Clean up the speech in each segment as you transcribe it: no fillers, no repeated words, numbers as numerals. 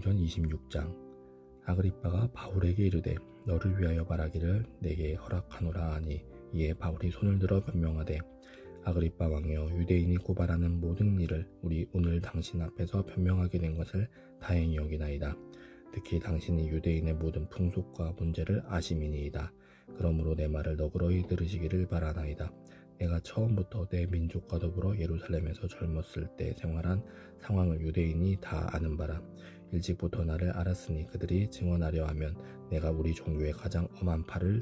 사도행전 26장. 아그리빠가 바울에게 이르되 너를 위하여 말하기를 내게 허락하노라 하니, 이에 바울이 손을 들어 변명하되 아그리빠 왕이여, 유대인이 고발하는 모든 일을 우리 오늘 당신 앞에서 변명하게 된 것을 다행히 여기나이다. 특히 당신이 유대인의 모든 풍속과 문제를 아심이니이다. 그러므로 내 말을 너그러이 들으시기를 바라나이다. 내가 처음부터 내 민족과 더불어 예루살렘에서 젊었을 때 생활한 상황을 유대인이 다 아는 바라. 일찍부터 나를 알았으니 그들이 증언하려 하면 내가 우리 종교의 가장 엄한 바를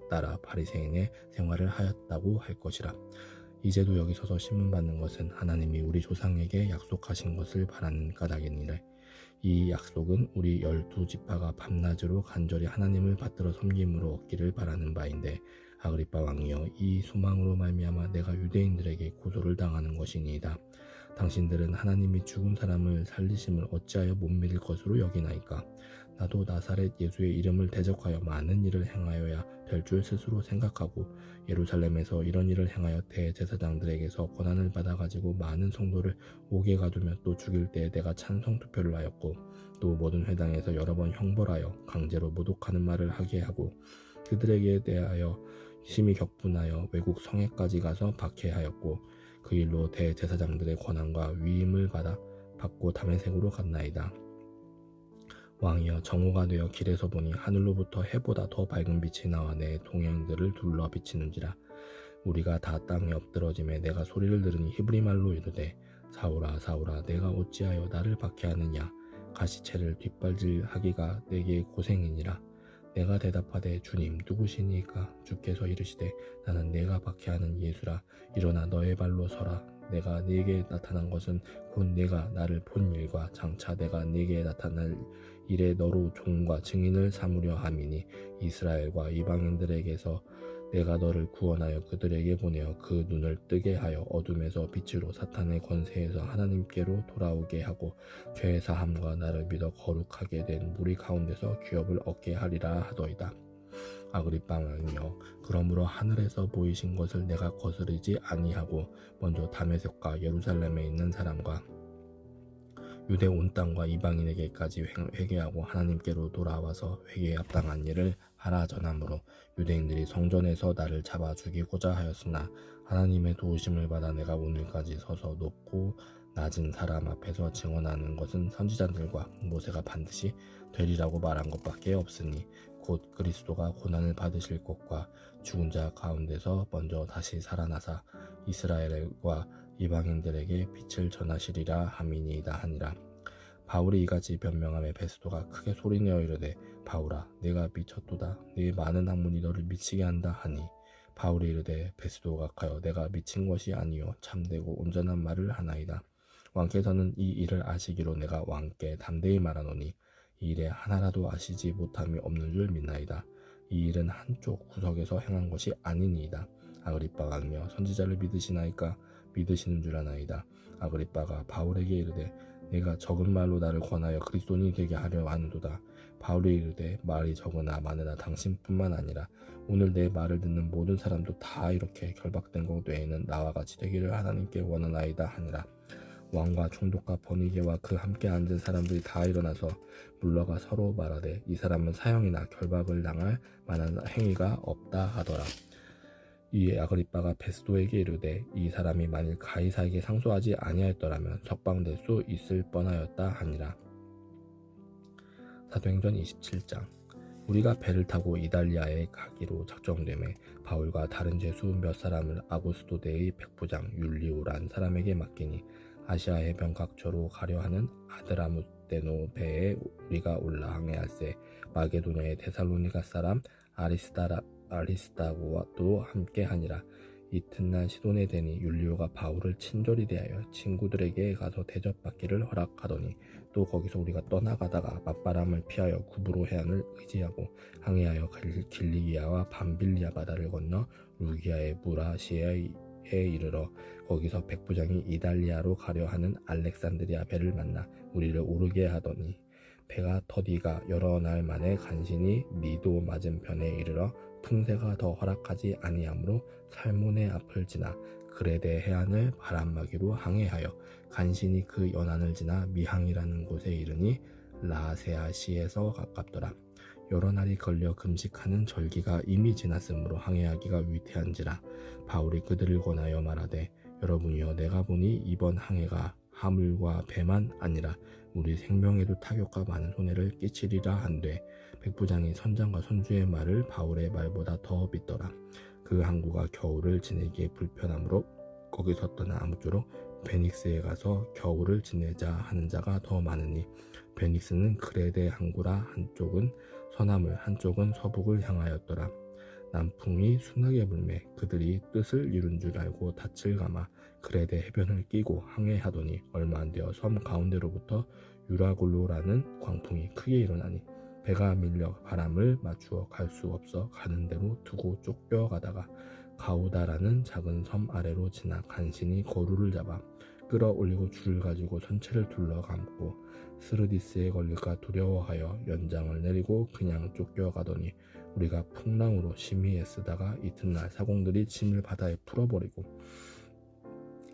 따라 바리새인의 생활을 하였다고 할 것이라. 이제도 여기 서서 신문받는 것은 하나님이 우리 조상에게 약속하신 것을 바라는 까닭이니라. 이 약속은 우리 12지파가 밤낮으로 간절히 하나님을 받들어 섬김으로 얻기를 바라는 바인데, 아그리빠 왕이여, 이 소망으로 말미암아 내가 유대인들에게 고소를 당하는 것이니이다. 당신들은 하나님이 죽은 사람을 살리심을 어찌하여 못 믿을 것으로 여기나이까? 나도 나사렛 예수의 이름을 대적하여 많은 일을 행하여야 될 줄 스스로 생각하고 예루살렘에서 이런 일을 행하여 대제사장들에게서 권한을 받아가지고 많은 성도를 옥에 가두며 또 죽일 때에 내가 찬성 투표를 하였고, 또 모든 회당에서 여러 번 형벌하여 강제로 모독하는 말을 하게 하고, 그들에게 대하여 심히 격분하여 외국 성에까지 가서 박해하였고, 그 일로 대제사장들의 권한과 위임을 받고 다메섹으로 갔나이다. 왕이여, 정오가 되어 길에서 보니 하늘로부터 해보다 더 밝은 빛이 나와 내 동행들을 둘러 비치는지라. 우리가 다 땅에 엎드러짐에 내가 소리를 들으니 히브리 말로 이르되 사울아 사울아, 내가 어찌하여 나를 박해하느냐? 가시채를 뒷발질하기가 내게 고생이니라. 내가 대답하되 주님 누구시니까? 주께서 이르시되 나는 내가 박해하는 예수라. 일어나 너의 발로 서라. 내가 네게 나타난 것은 곧 내가 나를 본 일과 장차 내가 네게 나타날 일에 너로 종과 증인을 삼으려 함이니, 이스라엘과 이방인들에게서 내가 너를 구원하여 그들에게 보내어 그 눈을 뜨게 하여 어둠에서 빛으로 사탄의 권세에서 하나님께로 돌아오게 하고, 죄의 사함과 나를 믿어 거룩하게 된 무리 가운데서 기업을 얻게 하리라 하더이다. 아그리빠 왕이여, 그러므로 하늘에서 보이신 것을 내가 거스르지 아니하고 먼저 다메섹과 예루살렘에 있는 사람과 유대 온 땅과 이방인에게까지 회개하고 하나님께로 돌아와서 회개에 합당한 일을 하라 전함으로, 유대인들이 성전에서 나를 잡아 죽이고자 하였으나 하나님의 도우심을 받아 내가 오늘까지 서서 높고 낮은 사람 앞에서 증언하는 것은 선지자들과 모세가 반드시 되리라고 말한 것밖에 없으니, 곧 그리스도가 고난을 받으실 것과 죽은 자 가운데서 먼저 다시 살아나사 이스라엘과 이방인들에게 빛을 전하시리라 함이니이다 하니라. 바울이 이같이 변명하며 베스도가 크게 소리내어 이르되 바울아, 내가 미쳤도다. 네 많은 학문이 너를 미치게 한다 하니, 바울이 이르되 베스도가 가여 내가 미친 것이 아니요 참되고 온전한 말을 하나이다. 왕께서는 이 일을 아시기로 내가 왕께 담대히 말하노니 이 일에 하나라도 아시지 못함이 없는 줄 믿나이다. 이 일은 한쪽 구석에서 행한 것이 아니니이다. 아그리빠 왕이여, 선지자를 믿으시나이까? 믿으시는 줄 아나이다. 아그리빠가 바울에게 이르되 내가 적은 말로 나를 권하여 그리스도인이 되게 하려 하는도다. 바울이 이르되 말이 적으나 많으나 당신뿐만 아니라 오늘 내 말을 듣는 모든 사람도 다 이렇게 결박된 것 외에는 나와 같이 되기를 하나님께 원하나이다 하니라. 왕과 총독과 버니게와 그 함께 앉은 사람들이 다 일어나서 물러가 서로 말하되 이 사람은 사형이나 결박을 당할 만한 행위가 없다 하더라. 이에 아그리빠가 베스도에게 이르되 이 사람이 만일 가이사에게 상소하지 아니하였더라면 석방될 수 있을 뻔하였다 하니라. 사도행전 27장. 우리가 배를 타고 이달리아에 가기로 작정되매 바울과 다른 제수 몇 사람을 아구스도대의 백부장 율리오란 사람에게 맡기니, 아시아 해변 각처로 가려 하는 아드라무떼노 배에 우리가 올라 항해할세 마게도냐의 데살로니가 사람 아리스다고도 함께 하니라. 이튿날 시돈에 되니 율리오가 바울을 친절히 대하여 친구들에게 가서 대접받기를 허락하더니, 또 거기서 우리가 떠나가다가 맞바람을 피하여 구브로 해안을 의지하고 항해하여 길리기아와 밤빌리아 바다를 건너 루기아의 무라시아에 이르러 거기서 백부장이 이달리아로 가려 하는 알렉산드리아 배를 만나 우리를 오르게 하더니, 배가 터디가 여러 날 만에 간신히 니도 맞은편에 이르러 풍세가 더 허락하지 아니하므로 살몬의 앞을 지나 그레데 해안을 바람막이로 항해하여 간신히 그 연안을 지나 미항이라는 곳에 이르니 라세아시에서 가깝더라. 여러 날이 걸려 금식하는 절기가 이미 지났으므로 항해하기가 위태한지라. 바울이 그들을 권하여 말하되 여러분이여 내가 보니 이번 항해가 하물과 배만 아니라 우리 생명에도 타격과 많은 손해를 끼치리라 한되 백부장이 선장과 선주의 말을 바울의 말보다 더 믿더라. 그 항구가 겨울을 지내기에 불편하므로 거기서 떠나 아무쪼록 베닉스에 가서 겨울을 지내자 하는 자가 더 많으니 베닉스는 크레데 항구라 한쪽은 서남을 한쪽은 서북을 향하였더라. 남풍이 순하게 불매 그들이 뜻을 이룬 줄 알고 닻을 감아 크레데 해변을 끼고 항해하더니 얼마 안 되어 섬 가운데로부터 유라굴로라는 광풍이 크게 일어나니 배가 밀려 바람을 맞추어 갈 수 없어 가는 대로 두고 쫓겨가다가 가우다라는 작은 섬 아래로 지나 간신히 거루를 잡아 끌어올리고 줄을 가지고 선체를 둘러감고 스르디스에 걸릴까 두려워하여 연장을 내리고 그냥 쫓겨가더니 우리가 풍랑으로 심히 애쓰다가 이튿날 사공들이 짐을 바다에 풀어버리고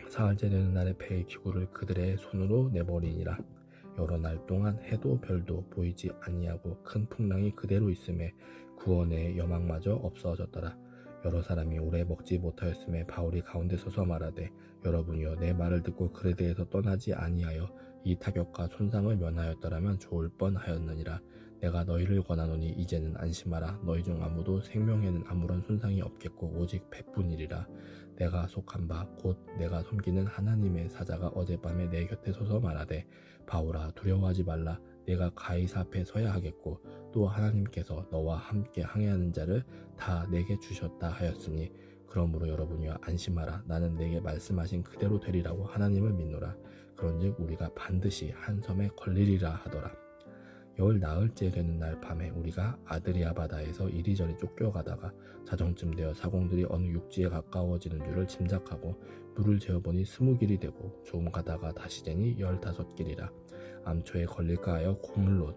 사흘째 되는 날에 배의 기구를 그들의 손으로 내버리니라. 여러 날 동안 해도 별도 보이지 아니하고 큰 풍랑이 그대로 있음에 구원의 여망마저 없어졌더라. 여러 사람이 오래 먹지 못하였음에 바울이 가운데 서서 말하되 여러분이여 내 말을 듣고 그레데에서 떠나지 아니하여 이 타격과 손상을 면하였더라면 좋을 뻔하였느니라. 내가 너희를 권하노니 이제는 안심하라. 너희 중 아무도 생명에는 아무런 손상이 없겠고 오직 배뿐이리라. 내가 속한 바 곧 내가 섬기는 하나님의 사자가 어젯밤에 내 곁에 서서 말하되 바울아 두려워하지 말라. 내가 가이사 앞에 서야 하겠고 또 하나님께서 너와 함께 항해하는 자를 다 내게 주셨다 하였으니 그러므로 여러분이여 안심하라. 나는 내게 말씀하신 그대로 되리라고 하나님을 믿노라. 그런즉 우리가 반드시 한 섬에 걸리리라 하더라. 열 나흘째 되는 날 밤에 우리가 아드리아 바다에서 이리저리 쫓겨가다가 자정쯤 되어 사공들이 어느 육지에 가까워지는 줄을 짐작하고 물을 재어보니 20길이 되고 조금 가다가 다시 재니 15길이라. 암초에 걸릴까 하여 고물로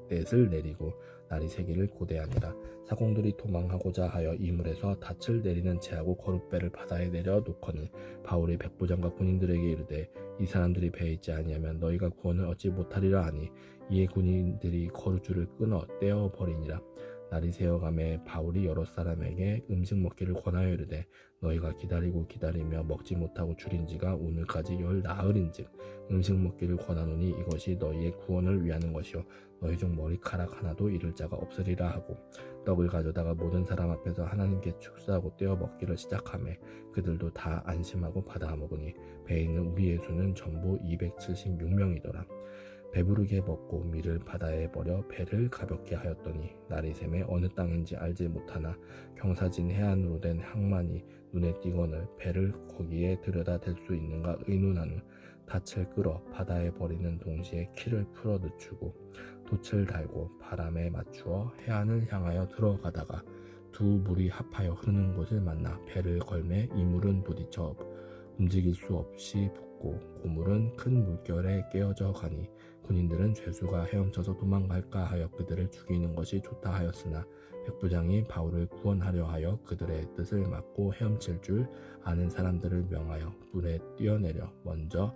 넷을 내리고 날이 새기를 고대하니라. 사공들이 도망하고자 하여 이물에서 닻을 내리는 채하고 거룻배를 바다에 내려 놓거늘 바울이 백부장과 군인들에게 이르되 이 사람들이 배에 있지 아니하면 너희가 구원을 얻지 못하리라 하니 이에 군인들이 거룻줄을 끊어 떼어버리니라. 날이 새어가매 바울이 여러 사람에게 음식 먹기를 권하여 이르되 너희가 기다리고 기다리며 먹지 못하고 줄인 지가 오늘까지 10나흘인즉 음식 먹기를 권하노니 이것이 너희의 구원을 위하는 것이요 너희 중 머리카락 하나도 잃을 자가 없으리라 하고 떡을 가져다가 모든 사람 앞에서 하나님께 축사하고 떼어 먹기를 시작하매 그들도 다 안심하고 받아 먹으니 배에 있는 우리의 수는 전부 276명이더라. 배부르게 먹고 밀을 바다에 버려 배를 가볍게 하였더니 날이 새매 어느 땅인지 알지 못하나 경사진 해안으로 된 항만이 눈에 띄거늘 배를 거기에 들여다 댈 수 있는가 의논한 후 닻을 끌어 바다에 버리는 동시에 키를 풀어 늦추고 돛을 달고 바람에 맞추어 해안을 향하여 들어가다가 두 물이 합하여 흐르는 곳을 만나 배를 걸매 이 물은 부딪혀 움직일 수 없이 붓고 고물은 큰 물결에 깨어져 가니 군인들은 죄수가 헤엄쳐서 도망갈까 하여 그들을 죽이는 것이 좋다 하였으나 백부장이 바울을 구원하려 하여 그들의 뜻을 막고 헤엄칠 줄 아는 사람들을 명하여 물에 뛰어내려 먼저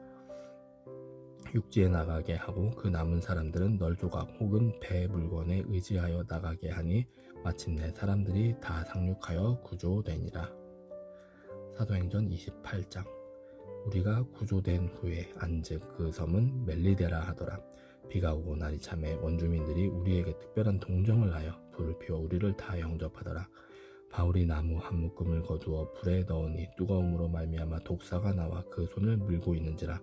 육지에 나가게 하고 그 남은 사람들은 널조각 혹은 배 물건에 의지하여 나가게 하니 마침내 사람들이 다 상륙하여 구조되니라. 사도행전 28장. 우리가 구조된 후에 안즉 그 섬은 멜리데라 하더라. 비가 오고 날이 참에 원주민들이 우리에게 특별한 동정을 하여 불을 피워 우리를 다 영접하더라. 바울이 나무 한 묶음을 거두어 불에 넣으니 뜨거움으로 말미암아 독사가 나와 그 손을 물고 있는지라.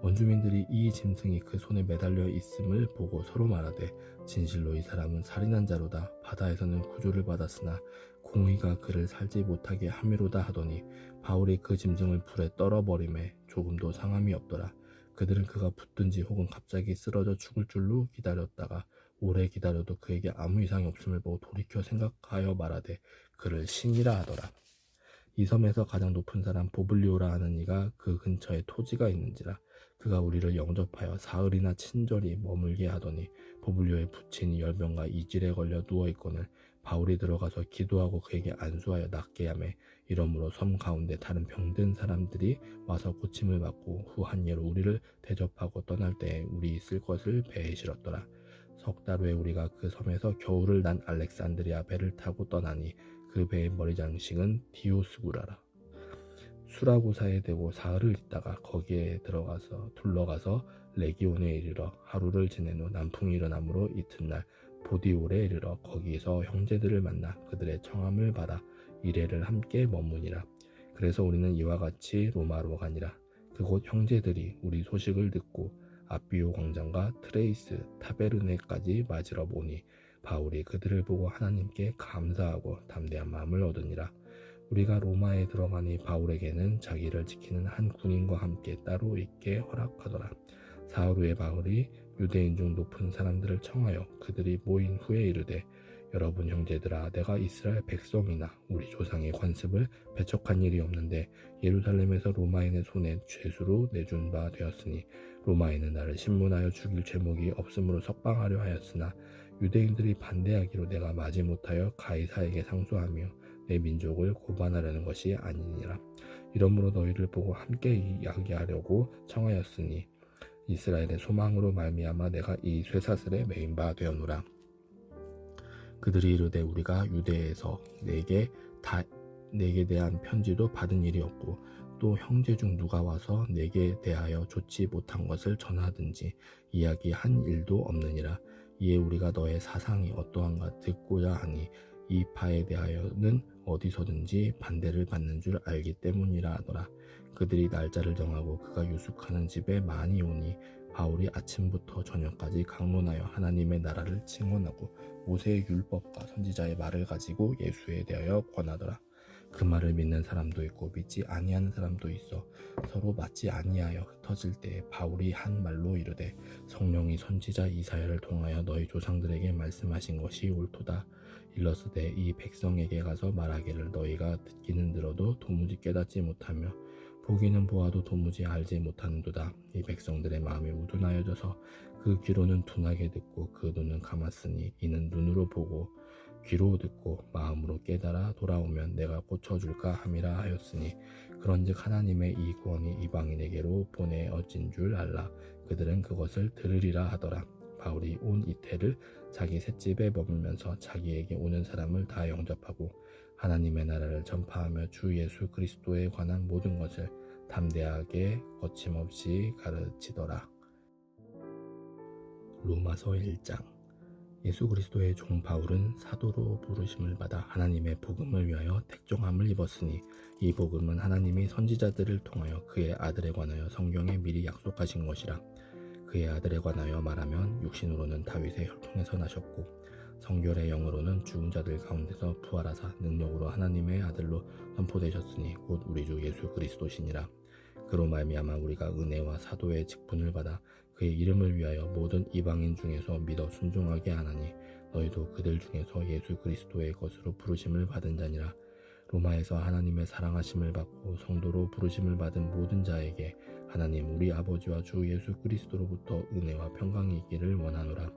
원주민들이 이 짐승이 그 손에 매달려 있음을 보고 서로 말하되 진실로 이 사람은 살인한 자로다. 바다에서는 구조를 받았으나 공의가 그를 살지 못하게 함이로다 하더니 바울이 그 짐승을 불에 떨어버림에 조금도 상함이 없더라. 그들은 그가 붙든지 혹은 갑자기 쓰러져 죽을 줄로 기다렸다가 오래 기다려도 그에게 아무 이상이 없음을 보고 돌이켜 생각하여 말하되 그를 신이라 하더라. 이 섬에서 가장 높은 사람 보블리오라 하는 이가 그 근처에 토지가 있는지라. 그가 우리를 영접하여 사흘이나 친절히 머물게 하더니 보블리오의 부친이 열병과 이질에 걸려 누워있거늘 바울이 들어가서 기도하고 그에게 안수하여 낫게 하매 이러므로 섬 가운데 다른 병든 사람들이 와서 고침을 받고 후 한 예로 우리를 대접하고 떠날 때에 우리 있을 것을 배에 실었더라. 석 달 후에 우리가 그 섬에서 겨울을 난 알렉산드리아 배를 타고 떠나니 그 배의 머리 장식은 디오스구라라. 수라구사에 대고 사흘을 있다가 거기에 둘러가서 레기온에 이르러 하루를 지낸 후 남풍이 일어나므로 이튿날 보디올에 이르러 거기서 형제들을 만나 그들의 청함을 받아 이레를 함께 머무니라. 그래서 우리는 이와 같이 로마로 가니라. 그곳 형제들이 우리 소식을 듣고 아비오 광장과 트레이스 타베르네까지 맞으러 보니 바울이 그들을 보고 하나님께 감사하고 담대한 마음을 얻으니라. 우리가 로마에 들어가니 바울에게는 자기를 지키는 한 군인과 함께 따로 있게 허락하더라. 사흘 후에 바울이 유대인 중 높은 사람들을 청하여 그들이 모인 후에 이르되 여러분 형제들아 내가 이스라엘 백성이나 우리 조상의 관습을 배척한 일이 없는데 예루살렘에서 로마인의 손에 죄수로 내준 바 되었으니 로마인은 나를 신문하여 죽일 죄목이 없으므로 석방하려 하였으나 유대인들이 반대하기로 내가 마지못하여 가이사에게 상소하며 내 민족을 고반하려는 것이 아니니라. 이러므로 너희를 보고 함께 이야기하려고 청하였으니 이스라엘의 소망으로 말미암아 내가 이 쇠사슬에 매인 바 되었노라. 그들이 이르되 우리가 유대에서 내게 대한 편지도 받은 일이 없고 또 형제 중 누가 와서 내게 대하여 좋지 못한 것을 전하든지 이야기한 일도 없느니라. 이에 우리가 너의 사상이 어떠한가 듣고자 하니 이 바에 대하여는 어디서든지 반대를 받는 줄 알기 때문이라 하더라. 그들이 날짜를 정하고 그가 유숙하는 집에 많이 오니 바울이 아침부터 저녁까지 강론하여 하나님의 나라를 증언하고 모세의 율법과 선지자의 말을 가지고 예수에 대하여 권하더라. 그 말을 믿는 사람도 있고 믿지 아니하는 사람도 있어 서로 맞지 아니하여 흩어질 때에 바울이 한 말로 이르되 성령이 선지자 이사야를 통하여 너희 조상들에게 말씀하신 것이 옳도다. 일러스되 이 백성에게 가서 말하기를 너희가 듣기는 들어도 도무지 깨닫지 못하며 보기는 보아도 도무지 알지 못하는도다. 이 백성들의 마음이 우둔하여져서 그 귀로는 둔하게 듣고 그 눈은 감았으니 이는 눈으로 보고 귀로 듣고 마음으로 깨달아 돌아오면 내가 고쳐줄까 함이라 하였으니 그런즉 하나님의 이 구원이 이방인에게로 보내어진 줄 알라. 그들은 그것을 들으리라 하더라. 바울이 온 이태를 자기 셋집에 머물면서 자기에게 오는 사람을 다 영접하고 하나님의 나라를 전파하며 주 예수 그리스도에 관한 모든 것을 담대하게 거침없이 가르치더라. 로마서 1장. 예수 그리스도의 종 바울은 사도로 부르심을 받아 하나님의 복음을 위하여 택정함을 입었으니 이 복음은 하나님이 선지자들을 통하여 그의 아들에 관하여 성경에 미리 약속하신 것이라. 그의 아들에 관하여 말하면 육신으로는 다윗의 혈통에서 나셨고 성결의 영으로는 죽은 자들 가운데서 부활하사 능력으로 하나님의 아들로 선포되셨으니 곧 우리 주 예수 그리스도시니라. 그로 말미암아 우리가 은혜와 사도의 직분을 받아 그의 이름을 위하여 모든 이방인 중에서 믿어 순종하게 하나니 너희도 그들 중에서 예수 그리스도의 것으로 부르심을 받은 자니라. 로마에서 하나님의 사랑하심을 받고 성도로 부르심을 받은 모든 자에게 하나님 우리 아버지와 주 예수 그리스도로부터 은혜와 평강이 있기를 원하노라.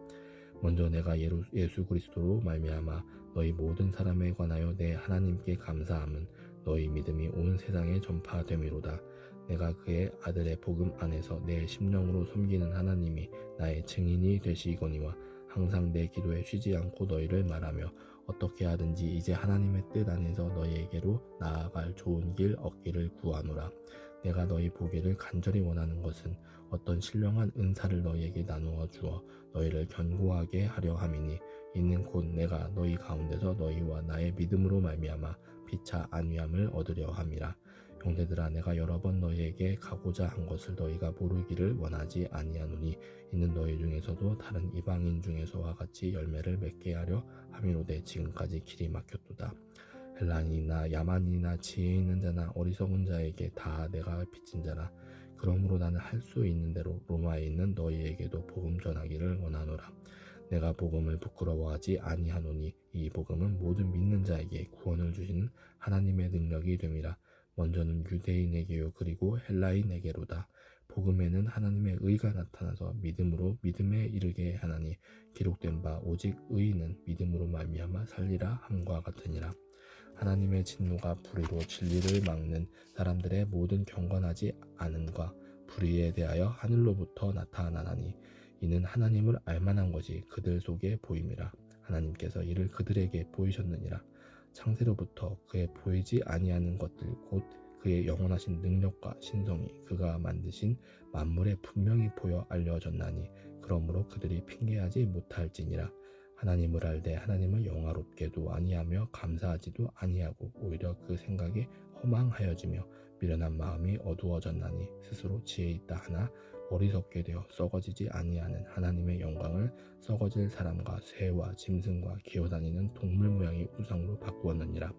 먼저 내가 예수 그리스도로 말미암아 너희 모든 사람에 관하여 내 하나님께 감사함은 너희 믿음이 온 세상에 전파됨이로다. 내가 그의 아들의 복음 안에서 내 심령으로 섬기는 하나님이 나의 증인이 되시거니와 항상 내 기도에 쉬지 않고 너희를 말하며 어떻게 하든지 이제 하나님의 뜻 안에서 너희에게로 나아갈 좋은 길 얻기를 구하노라. 내가 너희 보기를 간절히 원하는 것은 어떤 신령한 은사를 너희에게 나누어 주어 너희를 견고하게 하려 함이니 이는 곧 내가 너희 가운데서 너희와 나의 믿음으로 말미암아 피차 안위함을 얻으려 함이라. 형제들아 내가 여러 번 너희에게 가고자 한 것을 너희가 모르기를 원하지 아니하노니 이는 너희 중에서도 다른 이방인 중에서와 같이 열매를 맺게 하려 함이로되 지금까지 길이 막혔도다. 헬라인이나 야만인이나 지혜 있는 자나 어리석은 자에게 다 내가 빚진 자라. 그러므로 나는 할 수 있는 대로 로마에 있는 너희에게도 복음 전하기를 원하노라. 내가 복음을 부끄러워하지 아니하노니 이 복음은 모든 믿는 자에게 구원을 주시는 하나님의 능력이 됨이라. 먼저는 유대인에게요 그리고 헬라인에게로다. 복음에는 하나님의 의가 나타나서 믿음으로 믿음에 이르게 하나니 기록된 바 오직 의인은 믿음으로 말미암아 살리라 함과 같으니라. 하나님의 진노가 불의로 진리를 막는 사람들의 모든 경건하지 않음과 불의에 대하여 하늘로부터 나타나나니 이는 하나님을 알만한 것이 그들 속에 보임이라. 하나님께서 이를 그들에게 보이셨느니라. 창세로부터 그의 보이지 아니하는 것들 곧 그의 영원하신 능력과 신성이 그가 만드신 만물에 분명히 보여 알려졌나니 그러므로 그들이 핑계하지 못할지니라. 하나님을 알되 하나님을 영화롭게도 아니하며 감사하지도 아니하고 오히려 그 생각에 허망하여지며 미련한 마음이 어두워졌나니 스스로 지혜 있다 하나 어리석게 되어 썩어지지 아니하는 하나님의 영광을 썩어질 사람과 새와 짐승과 기어다니는 동물 모양의 우상으로 바꾸었느니라.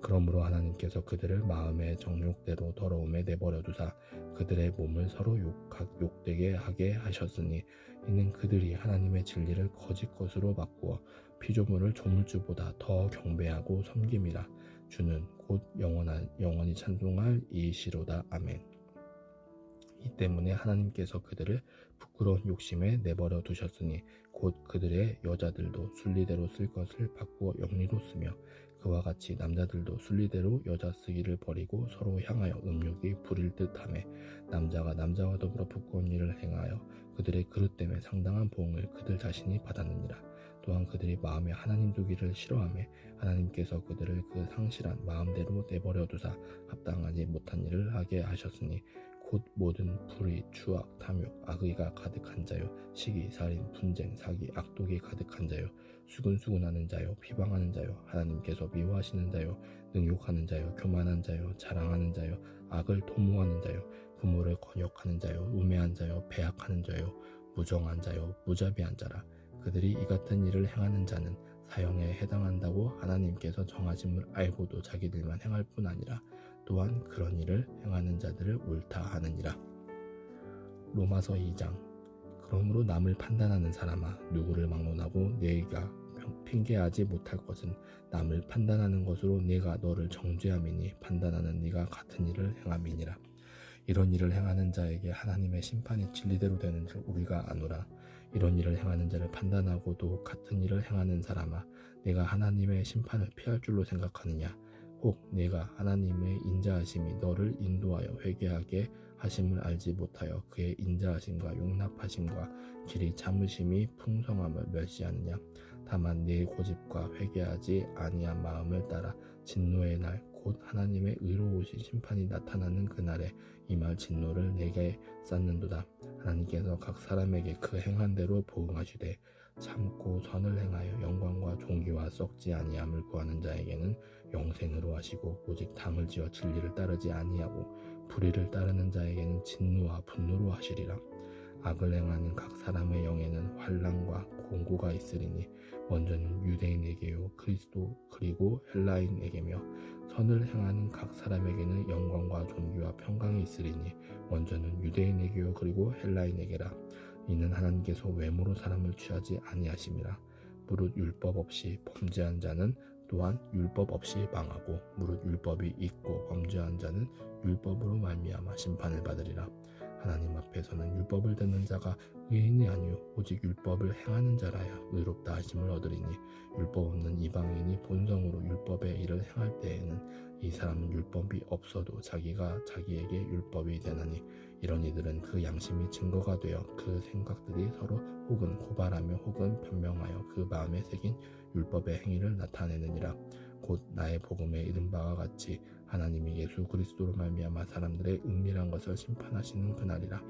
그러므로 하나님께서 그들을 마음의 정욕대로 더러움에 내버려 두사 그들의 몸을 서로 욕되게 하게 하셨으니 이는 그들이 하나님의 진리를 거짓 것으로 바꾸어 피조물을 조물주보다 더 경배하고 섬김이라. 주는 곧 영원히 찬송할 이시로다. 아멘. 이 때문에 하나님께서 그들을 부끄러운 욕심에 내버려 두셨으니 곧 그들의 여자들도 순리대로 쓸 것을 바꾸어 영리로 쓰며 그와 같이 남자들도 순리대로 여자 쓰기를 버리고 서로 향하여 음욕이 부릴 듯하며 남자가 남자와 더불어 부끄러운 일을 행하여 그들의 그릇 때문에 상당한 보응을 그들 자신이 받았느니라. 또한 그들이 마음에 하나님 두기를 싫어하며 하나님께서 그들을 그 상실한 마음대로 내버려 두사 합당하지 못한 일을 하게 하셨으니 곧 모든 불의, 추악, 탐욕, 악의가 가득한 자요, 시기, 살인, 분쟁, 사기, 악독이 가득한 자요, 수근수근하는 자요, 비방하는 자요, 하나님께서 미워하시는 자요, 능욕하는 자요, 교만한 자요, 자랑하는 자요, 악을 도모하는 자요, 부모를 건역하는 자요, 우매한 자요, 배약하는 자요, 무정한 자요, 무자비한 자라. 그들이 이 같은 일을 행하는 자는 사형에 해당한다고 하나님께서 정하심을 알고도 자기들만 행할 뿐 아니라 또한 그런 일을 행하는 자들을 옳다 하느니라. 로마서 2장. 그러므로 남을 판단하는 사람아 누구를 막론하고 네가 핑계하지 못할 것은 남을 판단하는 것으로 네가 너를 정죄함이니 판단하는 네가 같은 일을 행함이니라. 이런 일을 행하는 자에게 하나님의 심판이 진리대로 되는 줄 우리가 아노라. 이런 일을 행하는 자를 판단하고도 같은 일을 행하는 사람아 내가 하나님의 심판을 피할 줄로 생각하느냐. 혹 내가 하나님의 인자하심이 너를 인도하여 회개하게 하심을 알지 못하여 그의 인자하심과 용납하심과 길이 참으심이 풍성함을 멸시하느냐. 다만 네 고집과 회개하지 아니한 마음을 따라 진노의 날 곧 하나님의 의로우신 심판이 나타나는 그날에 임할 진노를 내게 쌓는도다. 하나님께서 각 사람에게 그 행한 대로 보응하시되 참고 선을 행하여 영광과 존귀와 썩지 아니함을 구하는 자에게는 영생으로 하시고 오직 당을 지어 진리를 따르지 아니하고 불의를 따르는 자에게는 진노와 분노로 하시리라. 악을 행하는 각 사람의 영에는 환난과 공고가 있으리니 먼저는 유대인에게요 그리스도 그리고 헬라인에게며 선을 행하는 각 사람에게는 영광과 존귀와 평강이 있으리니 먼저는 유대인에게요 그리고 헬라인에게라. 이는 하나님께서 외모로 사람을 취하지 아니하심이라. 무릇 율법 없이 범죄한 자는 또한 율법 없이 망하고 무릇 율법이 있고 범죄한 자는 율법으로 말미암아 심판을 받으리라. 하나님 앞에서는 율법을 듣는 자가 의인이 아니요 오직 율법을 행하는 자라야 의롭다 하심을 얻으리니 율법 없는 이방인이 본성으로 율법의 일을 행할 때에는 이 사람은 율법이 없어도 자기가 자기에게 율법이 되나니 이런 이들은 그 양심이 증거가 되어 그 생각들이 서로 혹은 고발하며 혹은 변명하여 그 마음에 새긴 율법의 행위를 나타내느니라. 곧 나의 복음에 이른 바와 같이 하나님이 예수 그리스도로 말미암아 사람들의 은밀한 것을 심판하시는 그날이라.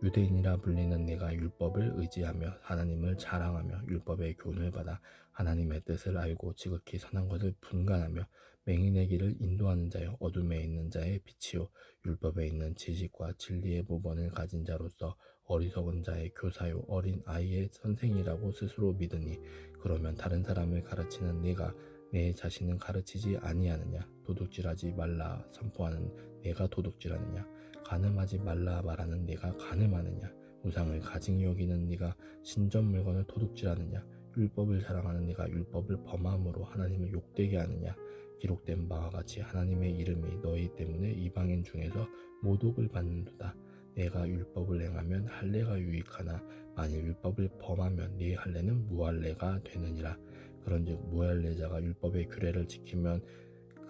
유대인이라 불리는 내가 율법을 의지하며 하나님을 자랑하며 율법의 교훈을 받아 하나님의 뜻을 알고 지극히 선한 것을 분간하며 맹인의 길을 인도하는 자여 어둠에 있는 자의 빛이요 율법에 있는 지식과 진리의 모본을 가진 자로서 어리석은 자의 교사요 어린 아이의 선생이라고 스스로 믿으니 그러면 다른 사람을 가르치는 네가 내 자신은 가르치지 아니하느냐. 도둑질하지 말라 선포하는 내가 도둑질하느냐. 간음하지 말라 말하는 네가 간음하느냐. 우상을 가증히 여기는 네가 신전 물건을 도둑질하느냐. 율법을 자랑하는 네가 율법을 범함으로 하나님을 욕되게 하느냐. 기록된 바와 같이 하나님의 이름이 너희 때문에 이방인 중에서 모독을 받는도다. 내가 율법을 행하면 할례가 유익하나 만일 율법을 범하면 네 할례는 무할례가 되느니라. 그런즉 무할례자가 율법의 규례를 지키면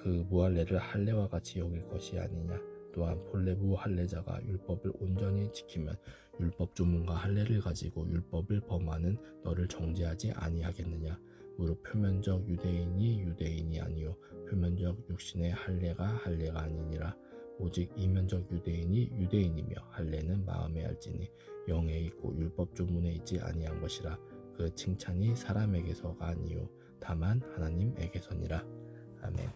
그 무할례를 할례와 같이 여길 것이 아니냐. 또한 본래 무할례자가 율법을 온전히 지키면 율법 조문과 할례를 가지고 율법을 범하는 너를 정죄하지 아니하겠느냐. 무릇 표면적 유대인이 아니요 표면적 육신의 할례가 아니니라. 오직 이면적 유대인이며 할례는 마음에 알지니 영에 있고 율법 조문에 있지 아니한 것이라. 그 칭찬이 사람에게서가 아니요 다만 하나님에게서니라. 아멘.